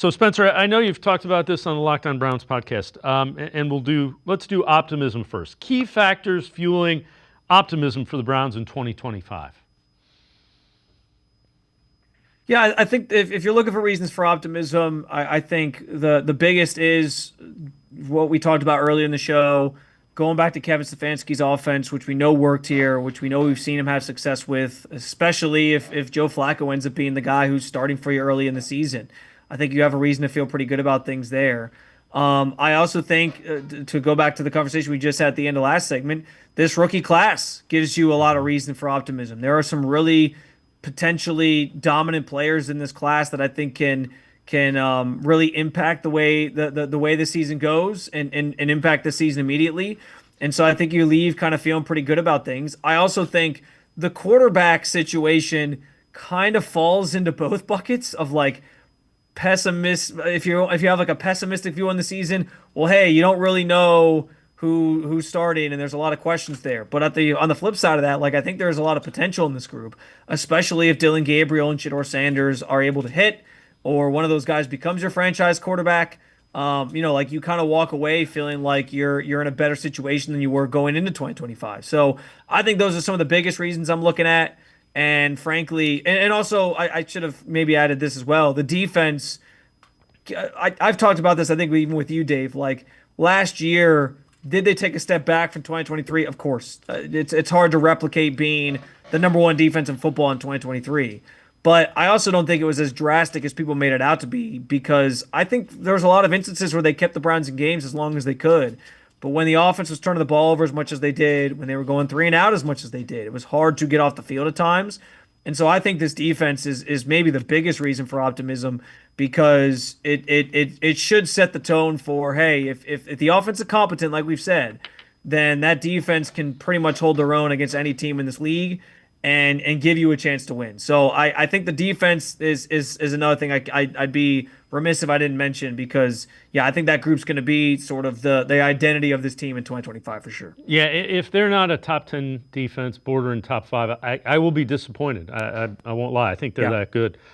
So Spencer, I know you've talked about this on the Locked On Browns podcast, and let's do optimism first. Key factors fueling optimism for the Browns in 2025. Yeah, I think if you're looking for reasons for optimism, I think the biggest is what we talked about earlier in the show, going back to Kevin Stefanski's offense, which we know worked here, which we know we've seen him have success with, especially if Joe Flacco ends up being the guy who's starting for you early in the season. I think you have a reason to feel pretty good about things there. I also think, to go back to the conversation we just had at the end of last segment, this rookie class gives you a lot of reason for optimism. There are some really potentially dominant players in this class that I think can really impact the way the season goes and impact the season immediately. And so I think you leave kind of feeling pretty good about things. I also think the quarterback situation kind of falls into both buckets of like pessimist. If you have like a pessimistic view on the season, well, hey, you don't really know who's starting, and there's a lot of questions there. But on the flip side of that, like I think there's a lot of potential in this group, especially if Dylan Gabriel and Shedeur Sanders are able to hit, or one of those guys becomes your franchise quarterback. Like you kind of walk away feeling like you're in a better situation than you were going into 2025. So I think those are some of the biggest reasons I'm looking at. And frankly, and also I should have maybe added this as well. The defense, I've talked about this, I think even with you, Dave. Like last year, did they take a step back from 2023? Of course. It's hard to replicate being the number one defense in football in 2023. But I also don't think it was as drastic as people made it out to be, because I think there was a lot of instances where they kept the Browns in games as long as they could. But when the offense was turning the ball over as much as they did, when they were going three and out as much as they did, it was hard to get off the field at times. And so I think this defense is maybe the biggest reason for optimism, because it should set the tone for, hey, if the offense is competent, like we've said, then that defense can pretty much hold their own against any team in this league and give you a chance to win. So I think the defense is another thing I'd be remiss if I didn't mention, because yeah, I think that group's going to be sort of the identity of this team in 2025 for sure. Yeah, if they're not a top 10 defense, bordering top 5, I will be disappointed. I won't lie. I think they're Yeah. that good.